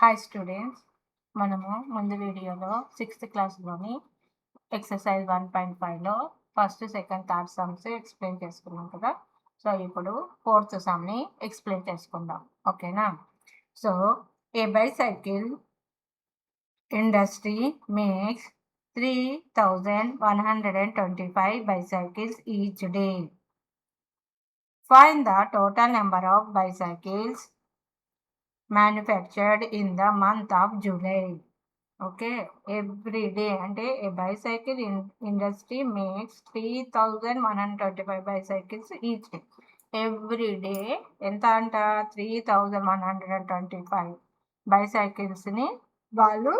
Hi students, మనము ముందు వీడియోలో 6th క్లాస్లోని ఎక్సర్సైజ్ 1.5లో first, second, third sums explain చేసుకున్నాం కదా. సో ఇప్పుడు 4th సమ్ని ఎక్స్ప్లెయిన్ చేసుకుందాం, ఓకేనా. So a bicycle industry makes 3125 bicycles each day. Find the total number of bicycles manufactured in the month of July. Okay, every day అంటే a bicycle industry makes 3125 bicycles each day. Every day ఎంత అంట 3125 బైసైకిల్స్ని వాళ్ళు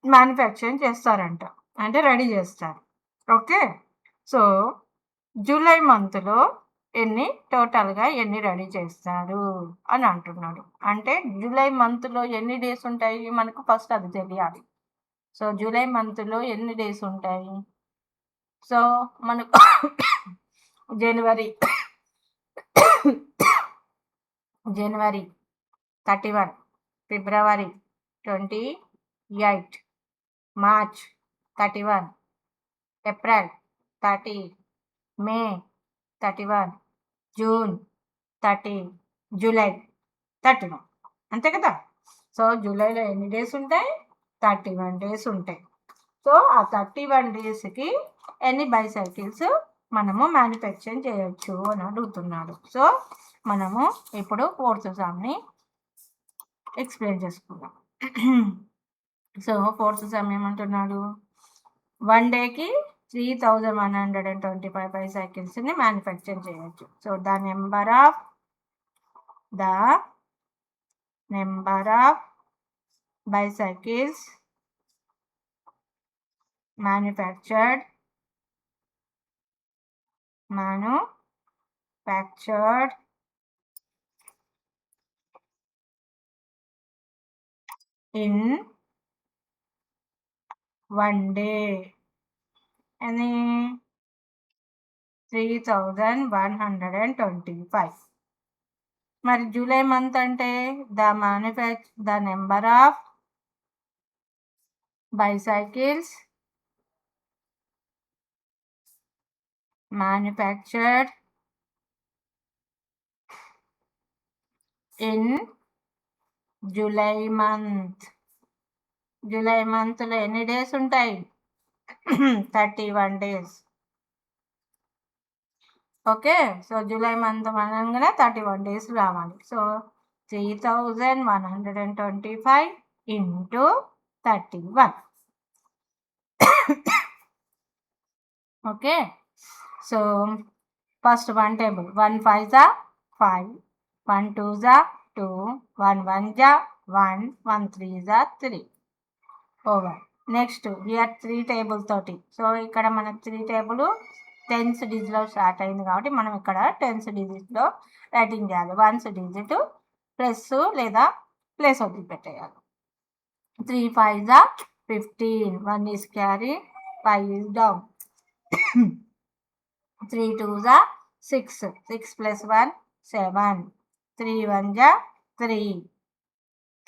manufacturing చేస్తారంట, అంటే ready చేస్తారు. Okay, so July మంత్లో టోటల్గా ఎన్ని రెడీ చేస్తారు అని అంటున్నాడు. అంటే జూలై మంత్లో ఎన్ని డేస్ ఉంటాయి మనకు ఫస్ట్ అది తెలియాలి. సో జూలై మంత్లో ఎన్ని డేస్ ఉంటాయి? సో మనకు జనవరి 31, ఫిబ్రవరి 28, మార్చ్ 31, ఏప్రిల్ 30, మే 31, జూన్ 30, జూలై 31, అంతే కదా. సో జూలైలో ఎన్ని డేస్ ఉంటాయి? 31 డేస్ ఉంటాయి. సో ఆ 31 డేస్కి ఎన్ని బైసైకిల్స్ మనము మ్యానుఫ్యాక్చరింగ్ చేయొచ్చు అని అడుగుతున్నాడు. సో మనము ఇప్పుడు 4th సమ్ని ఎక్స్ప్లెయిన్ చేసుకుందాం. సో 4th సమ్ ఏమంటున్నాడు? 1 డేకి 3125 బైసైకిల్స్ని మ్యానుఫ్యాక్చర్ చేయొచ్చు. So the number of bicycles manufactured in 1 day అని 3125. మరి జూలై మంత్ అంటే the number of bicycles manufactured in July మంత్లో ఎన్ని డేస్ ఉంటాయి? 31 days. Okay, so July month అనగానే 31 డేస్ రావాలి. So 3125 into 31. Okay, so first 1 table, 1 5 జా 5, 1 2 జా 2, 1 1 జా 1, 1 3 జా 3 ఓవర్. నెక్స్ట్ హియర్ 3 టేబుల్ తోటి. సో ఇక్కడ మనకు 3 టేబుల్ 10th డిజిట్లో స్టార్ట్ అయింది కాబట్టి మనం ఇక్కడ 10th డిజిట్లో రైటింగ్ చేయాలి. 1th డిజిట్ ప్లస్ లేదా ప్లస్ వదిలిపెట్టేయాలి. 3 5 జా 15, 1 is carry, 5 is down. 3 2 జా 6, 6 plus 1 7, 3 1 జా 3,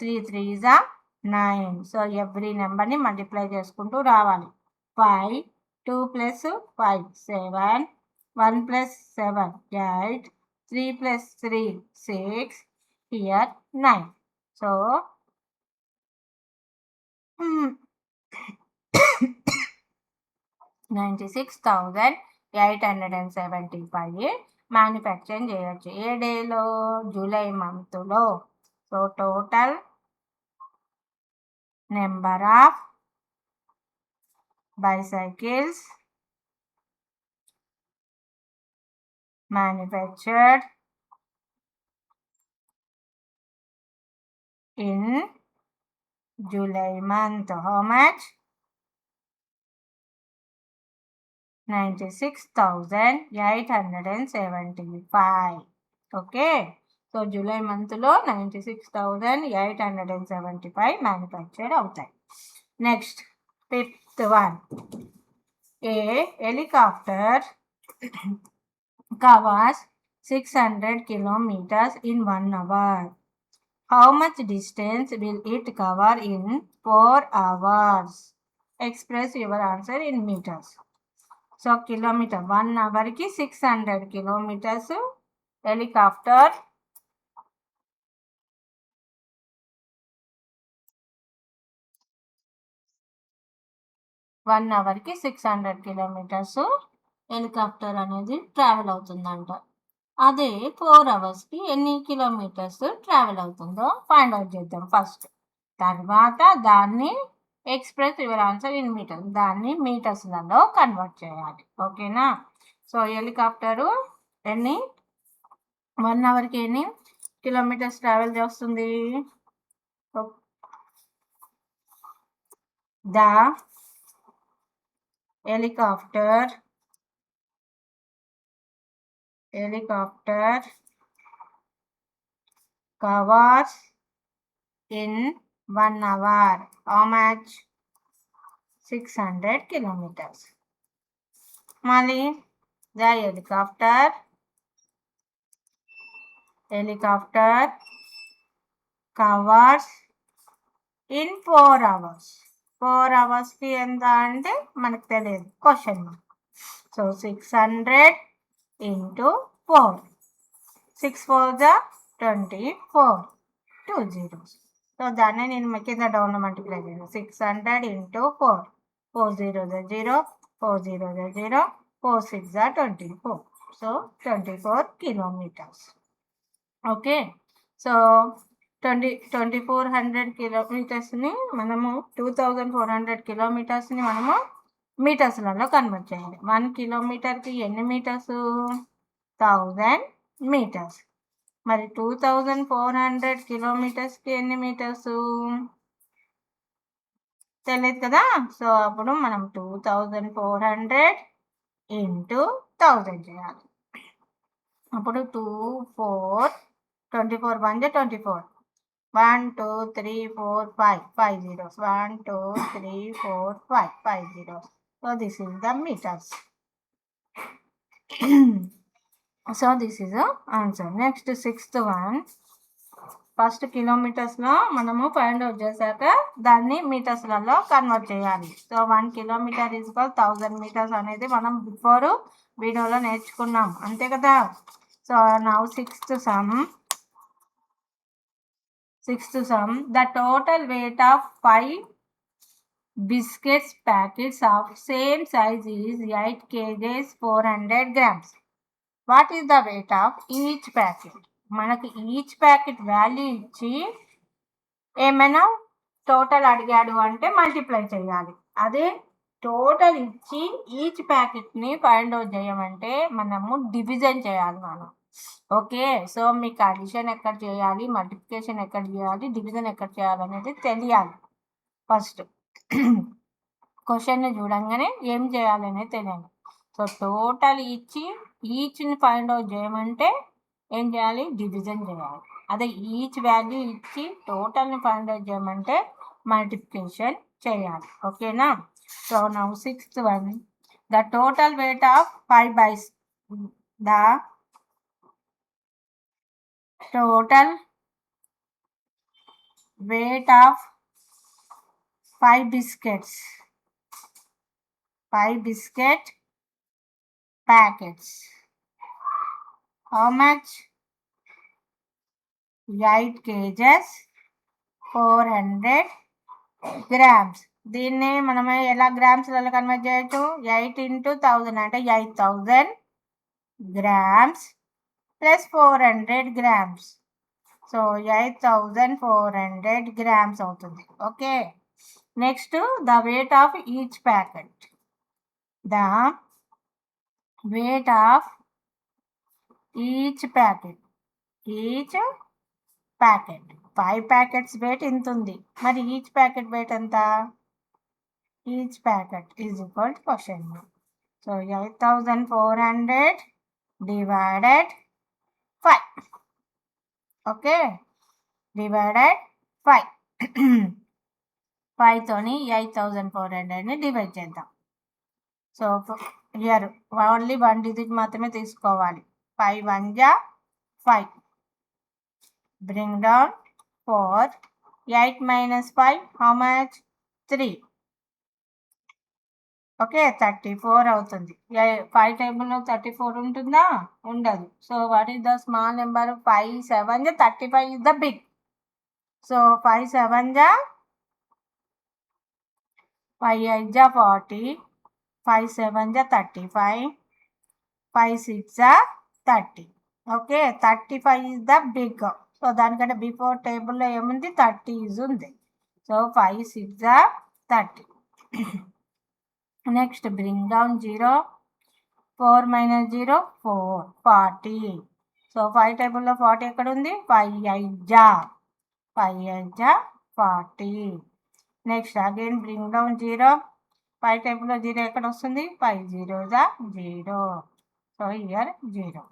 3 3 జా 9. సో ఎవ్రీ నెంబర్ని మల్టిప్లై చేసుకుంటూ రావాలి. 5, 2 plus 5 7, 1 plus 7 8, 3 plus 3 6, here 9. So 96,875 manufacturing చేయొచ్చు. ఏ డేలో? జూలై మంత్లో. So total number of bicycles manufactured in July month. How much? 96,875. Okay, so July మంత్లో 96,875 మ్యానుఫ్యాక్చర్డ్ అవుతాయి. Next 5th one. A helicopter covers 600 kilometers in 1 hour. How much distance will it cover in 4 hours? Express your answer in meters. So kilometer 1 hour ki 600 kilometers. Helicopter 1 hour ki 600 kilometers helicopter అనేది travel అవుతుందంట. అదే 4 hours కి ఎన్ని kilometres travel అవుతుందో find out చేద్దాం first. తర్వాత దాన్ని express your answer in metre, దాన్ని మీటర్స్లలో కన్వర్ట్ చేయాలి. ఓకేనా? సో హెలికాప్టరు ఎన్ని 1 అవర్కి ఎన్ని కిలోమీటర్స్ ట్రావెల్ చేస్తుంది? The helicopter covers in 1 hour how much? 600 kilometers. Mali, the helicopter covers in 4 hours. 4 hours కి ఎంత అంటే మనకు తెలియదు, question. So 600 into 4. 6 4 the 24. 2 zeros. So దాన్ని నేను కింద డౌన్లో మల్టిప్లై చేయాలి. 600 into 4. 4 0 the 0. 4 0 the 0. 4 6 the 24. So 24 kilometers. Okay. So 2400 కిలోమీటర్స్ని మనము 2400 కిలోమీటర్స్ని మనము మీటర్స్లలో కన్వర్ట్ చేయాలి. 1 కిలోమీటర్కి ఎన్ని మీటర్స్? 1000 మీటర్స్. మరి 2400 కిలోమీటర్స్కి ఎన్ని మీటర్స్ తెలియదు కదా. సో అప్పుడు మనం 2400 into 1000 చేయాలి. అప్పుడు 24 1 24. 1 2 3 4 5 5 zeros. 1 2 3 4 5 5 zeros. So this is the meters. So this is the answer. Next 6th one. First కిలోమీటర్స్లో మనము ఫైండ్ అవుట్ చేశాక దాన్ని మీటర్స్లలో కన్వర్ట్ చేయాలి. So 1 kilometer is equal 1000 meters అనేది మనం బిఫోర్ వీడియోలో నేర్చుకున్నాం, అంతే కదా. So now sixth sum. The total weight of 5 biscuits packets of same size is 8 kgs 400 grams. What is the weight of each packet? మనకి ఈచ్ ప్యాకెట్ వాల్యూ ఇచ్చి ఏమైనా total అడిగాడు అంటే మల్టిప్లై చేయాలి. అదే టోటల్ ఇచ్చి ఈచ్ ప్యాకెట్ని ఫైండ్ అవుట్ చేయమంటే మనము డివిజన్ చేయాలి మనం. ఓకే. సో మీకు అడిషన్ ఎక్కడ చేయాలి, మల్టిప్లికేషన్ ఎక్కడ చేయాలి, డివిజన్ ఎక్కడ చేయాలి అనేది తెలియాలి ఫస్ట్. క్వశ్చన్ని చూడంగానే ఏం చేయాలి అనేది తెలియాలి. సో టోటల్ ఇచ్చి ఈచ్ని ఫైండ్ అవుట్ చేయమంటే ఏం చేయాలి? డివిజన్ చేయాలి. అదే ఈచ్ వాల్యూ ఇచ్చి టోటల్ని ఫైండ్ అవుట్ చేయమంటే మల్టిప్లికేషన్ చేయాలి. ఓకేనా? So now sixth one. The total weight of 5 biscuits. 5 biscuit packets. How much? 8 kgs 400 grams. దీన్ని మనం ఎలా గ్రామ్స్లలో కన్వర్ట్ చేయొచ్చు? 8 into 1000 అంటే 8000 grams plus 400 grams. So 8400 grams అవుతుంది. Okay. Next the weight of each packet. The weight of each packet. 5 packets weight ఎంత ఉంది, మరి each packet weight ఎంత? Each packet is equal to question. So 8400 divided 5. Okay. Divided 5. 5తోని 8400ని divide చేద్దాం. So here only 1 digit మాత్రమే తీసుకోవాలి. 5 1 5. Bring down 4. 8 minus 5, how much? 3. Okay, 34 అవుతుంది. 5 టేబుల్లో 34 ఉంటుందా? ఉండదు. So what is the small number? 5 7 35 is the big. So 5 7 5 8 40, 5 7 35, 5 6 30. Okay, 35 is the big. So దానికంటే బిఫోర్ టేబుల్లో ఏముంది? 30 ఉంది. So 5 6 30. Next bring down 0. 4 minus 0, 4. 40. So 5 టేబుల్లో 40 ఎక్కడ ఉంది? 5 8 40. Next again bring down 0. 5 టేబుల్లో 0 ఎక్కడ వస్తుంది? 5 0 0. So year 0.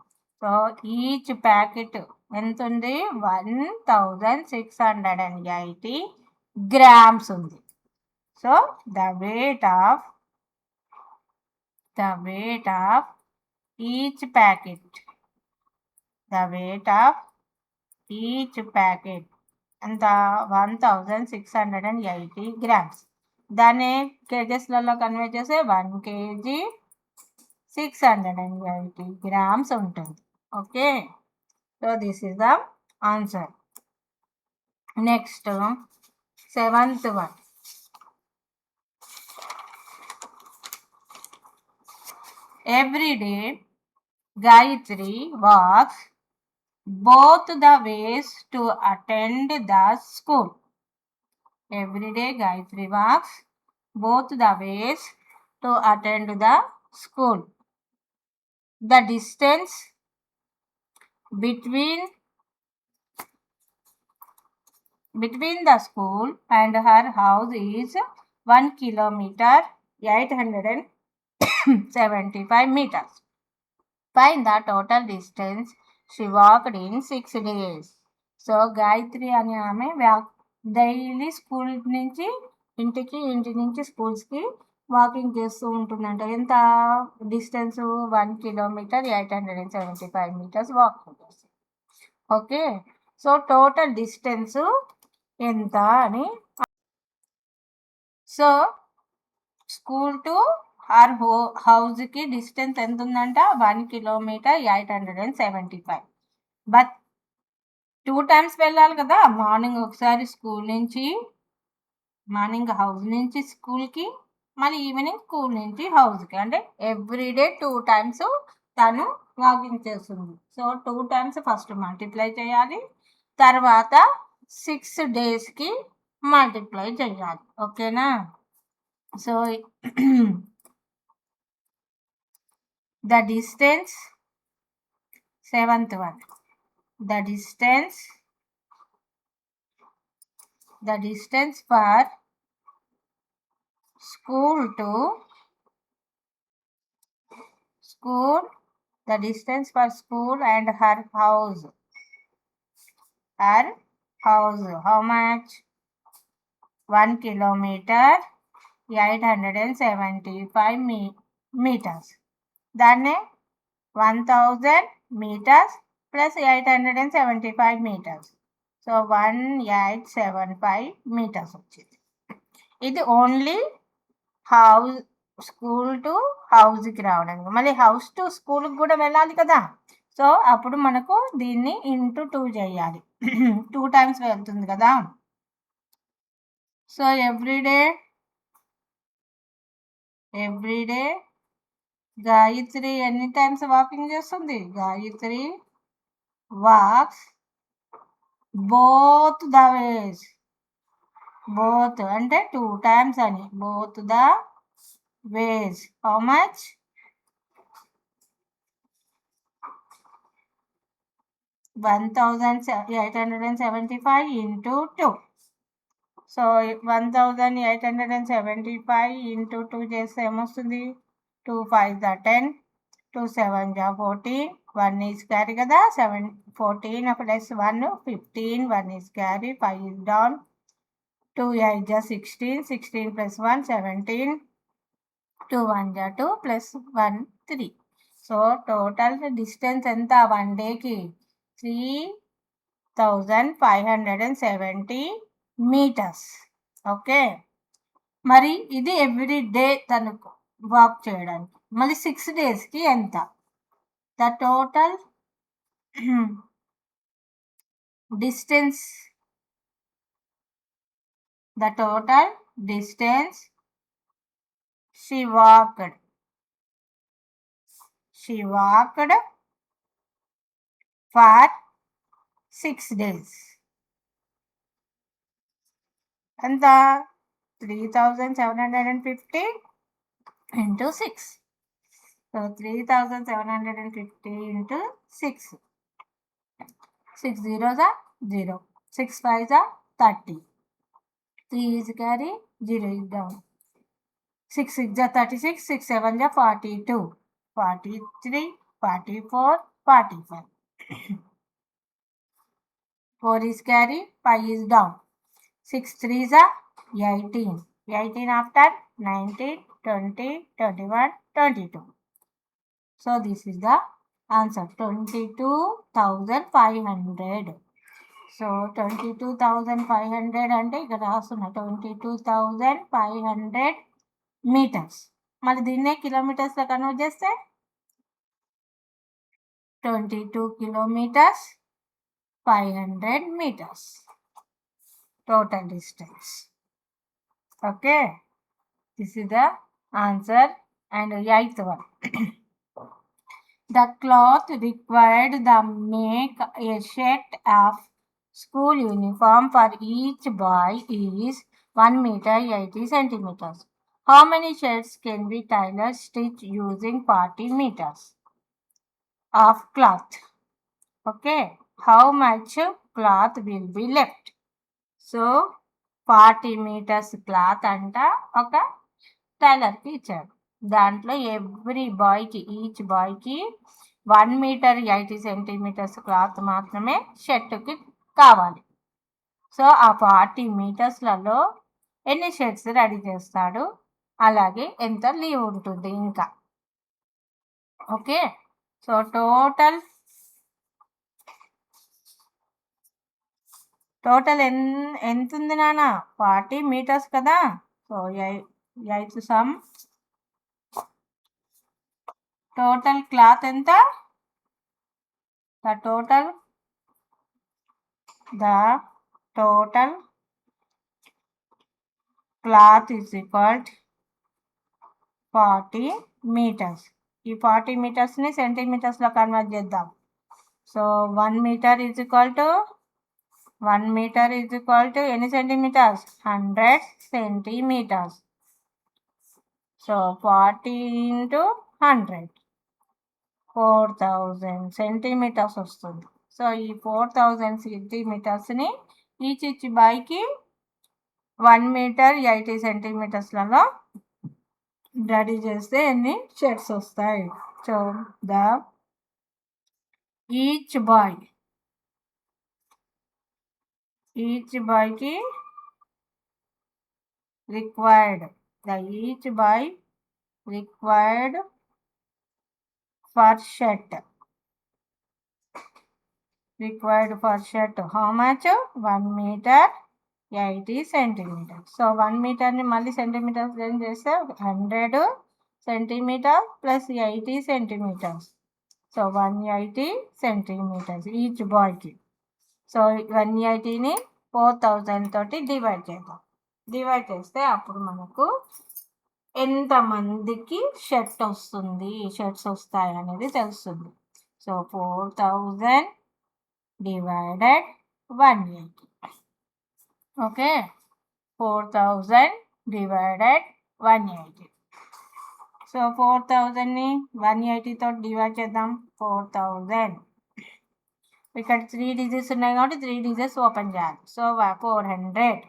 So each packet ఎంత ఉంది? 1680 grams ఉంది. So the weight of each packet అంత 1680 grams. దాన్ని కేజెస్లలో కన్వర్ట్ చేస్తే 1 kg 680 grams ఉంటుంది. Okay, so this is the answer. Next 7th one. Every day, Gayatri walks both the ways to attend the school. Every day, Gayatri walks both the ways to attend the school. The distance between the school and her house is 1 kilometer 875 meters. Find the total distance she walked in 6 days. So Gayatri అనే ఆమె daily school నుంచి ఇంటికి, ఇంటి నుంచి స్కూల్స్కి walking చేస్తూ ఉంటుందంట. ఎంత డిస్టెన్స్? 1 kilometer 875 meters వాక్ చేస్తుంది. ఓకే, సో టోటల్ డిస్టెన్స్ ఎంత అని. సో స్కూల్ టు ఆర్ హౌస్కి డిస్టెన్స్ ఎంత ఉందంట? 1 kilometer 875. బట్ 2 times వెళ్ళాలి కదా. మార్నింగ్ ఒకసారి స్కూల్ నుంచి, మార్నింగ్ హౌస్ నుంచి స్కూల్కి, మళ్ళీ ఈవినింగ్ స్కూల్ నుంచి హౌస్కి. అంటే ఎవ్రీడే 2 times తను వాకింగ్ చేస్తుంది. సో 2 times ఫస్ట్ మల్టిప్లై చేయాలి, తర్వాత 6 daysకి మల్టిప్లై చేయాలి. ఓకేనా? So the distance, 7th one, the distance for school to school, the distance for school and her house, how much? 1 kilometer 875 meters. దాన్ని 1000 meters plus 875 meters. So 1875 meters వచ్చింది. ఇది only house, school to హౌస్కి రావడానికి. మళ్ళీ house to స్కూల్కి కూడా వెళ్ళాలి కదా. సో అప్పుడు మనకు దీన్ని ఇంటూ 2 చేయాలి. 2 times వెళ్తుంది కదా. సో ఎవ్రీడే గాయత్రి ఎన్ని టైమ్స్ వాకింగ్ చేస్తుంది? Gayathri walks both the ways. Both అంటే 2 times అని. Both the ways how much? 1875 into 2. So 1875 into 2 చేస్తే ఏమొస్తుంది? 2 5 10, 2 7 14, 1 is carry కదా. 7 14 plus 1 15, 1 is carry, 5 is down, 2 8 16, 16 plus 1 17, 2 1 2 plus 1 3. So total distance ఎంత 1 dayకి? 3 3,570 meters. ఓకే, మరి ఇది ఎవ్రీ డే తను వాక్ చేయడానికి. మళ్ళీ 6 డేస్కి ఎంత? The total distance she walked for 6 days. ఎంత? 3,750 into 6. So 3,750 into 6. 6 zeros are 0. 6 5s are 30. 3 is carry, 0 is down. 6 6 are 36, 6 7 are 42, 43, 44, 45. 4 is carry, 5 is down. 6 3s are 18. 18 after 19, 20, 21, 22. So this is the answer, 22,500. So 22,500 అంటే ఇక్కడ రాస్తున్నా 22,500 metres. మళ్ళీ దీన్నే కిలోమీటర్స్లో convert చేస్తే 22 kilometers 500 meters total distance. Okay, this is the answer. And 8th one. The cloth required to make a set of school uniform for each boy is 1 meter 80 centimeters. How many shirts can be tailor stitched using 40 meters of cloth? Okay, how much cloth will be left? So 40 meters cloth అంట ఒక టైలర్కి ఇచ్చాడు. దాంట్లో each బాయ్కి 1 meter 80 centimeters cloth మాత్రమే షర్టుకి కావాలి. So ఆ 40 మీటర్స్లలో ఎన్ని shirts ready చేస్తాడు, అలాగే ఎంత లీవ్ ఉంటుంది ఇంకా. ఓకే, సో టోటల్ ఎంత ఉంది నాన్న? 40 meters కదా. So 8th sum total cloth ఎంత? The total cloth is equal 40 meters. ఈ 40 మీటర్స్ని సెంటీమీటర్స్లో కన్వర్ట్ చేద్దాం. So 1 meter is equal to ఎన్ని సెంటీమీటర్స్? 100 centimeters. సో 40 into 100 4,000 centimeters వస్తుంది. సో ఈ 4,000 centimetersని ఈచ్ బాయ్కి 1 meter 80 centimetersలలో రెడీ చేస్తే ఎన్ని షర్ట్స్ వస్తాయి? సో ఈచ్ బాయ్కి required for shirt how much? 1 meter 80 centimeters. So 1 meterని మళ్ళీ సెంటీమీటర్స్ ఏం చేస్తే 100 centimeters plus 80 centimeters. So 180 centimeters each బాయ్కి. సో 180ని 4,000 తోటి డివైడ్ చేద్దాం. డివైడ్ చేస్తే అప్పుడు మనకు ఎంతమందికి షర్ట్స్ వస్తాయి అనేది తెలుస్తుంది. So 4,000 divided 180. Okay, 4,000 divided 180. So 4,000ని 180తో డివైడ్ చేద్దాం. 4,000 ఇక్కడ 3 digits ఉన్నాయి కాబట్టి 3 digits ఓపెన్ చేయాలి. సో 400.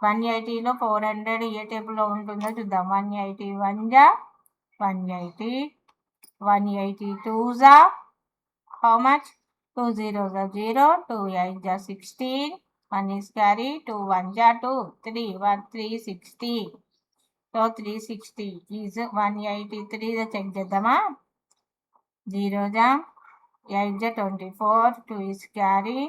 180లో 400 ఏ టేబుల్లో ఉంటుందో చూద్దాం. 180 1 జా 180, 180 2 జా హౌ మచ్? 2 zeros are 0, 2 8 జా 16, 1 is carry, 2 1 జా 2, 3 1 360. సో 360 ఈజ్ 183 చెక్ చేద్దామా? 0 జా 8 జా 24, 2 is carry,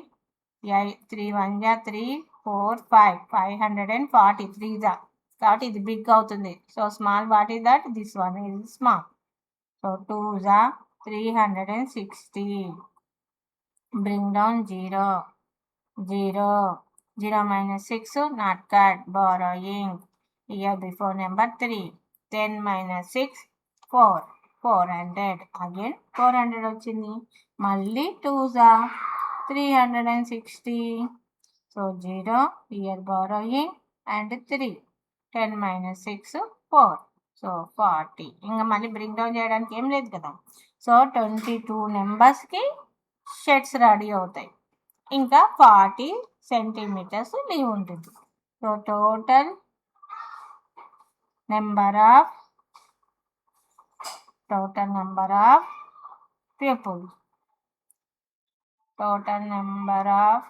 3 1 జా 3 4 5 543 జా కాబట్టి ఇది బిగ్ అవుతుంది. So small what is that? This one is small. So 2 జా 360. Bring down 0. 0. 0 minus 6 not cut. Borrowing. Here before number 3. 10 minus 6 4. 400. Again 400 వచ్చింది. మళ్ళీ 2 జా 360. So 0 here borrowing and 3. 10 minus 6 4. So 40. ఇంకా మళ్ళీ బ్రింగ్ డౌన్ చేయడానికి ఏం లేదు కదా. సో 22 నెంబర్స్కి షెడ్స్ రెడీ అవుతాయి. ఇంకా 40 సెంటీమీటర్స్ లీవ్ ఉంటుంది. So total number of people, total number of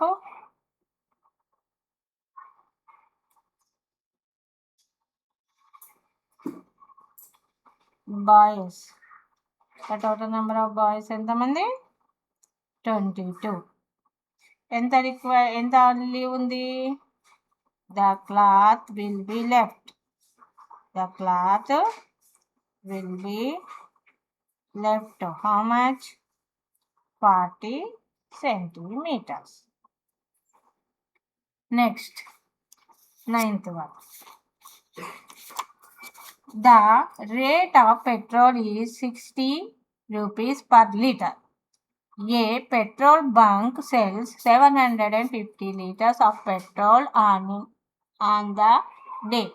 boys. The total number of boys ఎంతమంది? 22. ఎంత లీవ్ ఉంది? The cloth will be left. The cloth will be left. How much? 40 centimeters. Next, 9th one. The rate of petrol is 60 rupees per liter. A petrol bunk sells 750 liters of petrol on the day.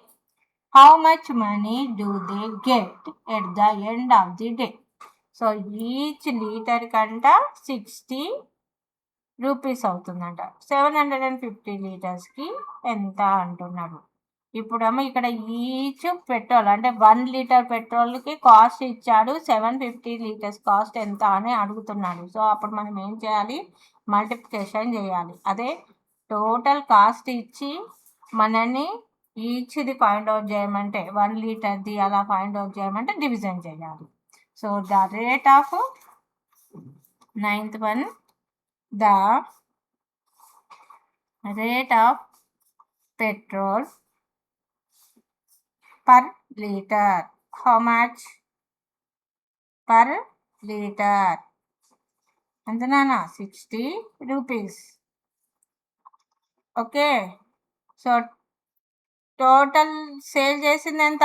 How much money do they get at the end of the day? So each liter కంట 60 rupees అవుతుందంట. 750 లీటర్స్కి ఎంత అంటున్నాడు. ఇప్పుడేమో ఇక్కడ each petrol అంటే 1 litre పెట్రోల్కి cost ఇచ్చాడు, 750 litres cost ఎంత అని అడుగుతున్నాడు. సో అప్పుడు మనం ఏం చేయాలి? మల్టిప్లికేషన్ చేయాలి. అదే టోటల్ కాస్ట్ ఇచ్చి మనని ఈచ్ది ఫైండ్ అవుట్ చేయమంటే 1 లీటర్ది అలా ఫైండ్ అవుట్ చేయమంటే డివిజన్ చేయాలి. So the rate of 9th one, the rate of petrol per liter. How much per liter? అంతనా 60 rupees. Okay. So total sale చేసింది ఎంత?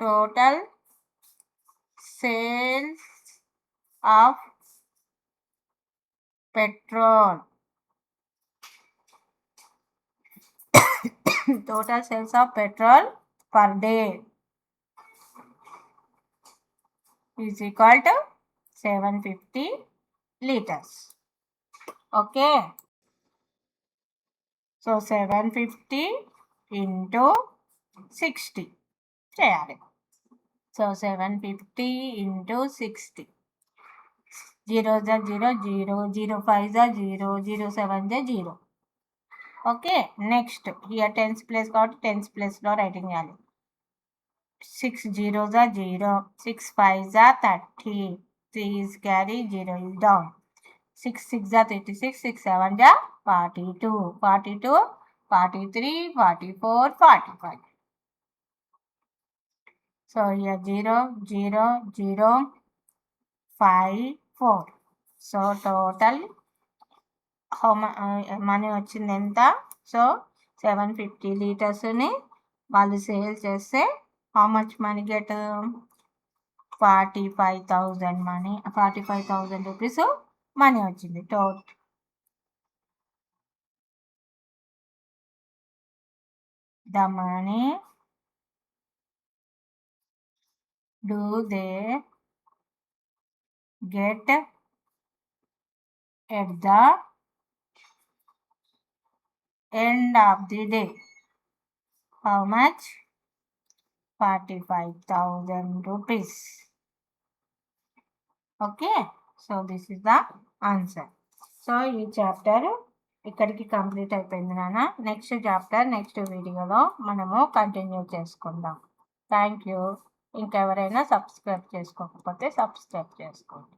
Total sales of petrol, total sales of petrol per day is equal to 750 liters. Okay. So 750 into 60 చేయాలి. So 750 into 60. 0 జా 0 0, 0 5 జా 0, 0 7 జా 0. Okay. Next here tens place కాబట్టి tense ప్లేస్లో writing చేయాలి. 6 0 జా 0, 6 5 జా 30, 3 is carry, 0 is down. 6 6 జా 36, 6 7 జా 42, 42 43 44 45. So here 0 0 0 5 4. So total money వచ్చింది ఎంత? సో 750 లీటర్స్ని వాళ్ళు సేల్ చేస్తే how much money get? 45,000 money, 45,000 rupees money వచ్చింది. The money do they get at the end of the day? How much? 45,000 rupees. Okay. So this is the answer. So ఈ chapter ఇక్కడికి complete అయిపోయింది నాన్న. Next chapter next వీడియోలో మనము continue చేసుకుందాం. Thank you. ఇంకెవరైనా subscribe చేసుకోకపోతే సబ్స్క్రైబ్ చేసుకోండి.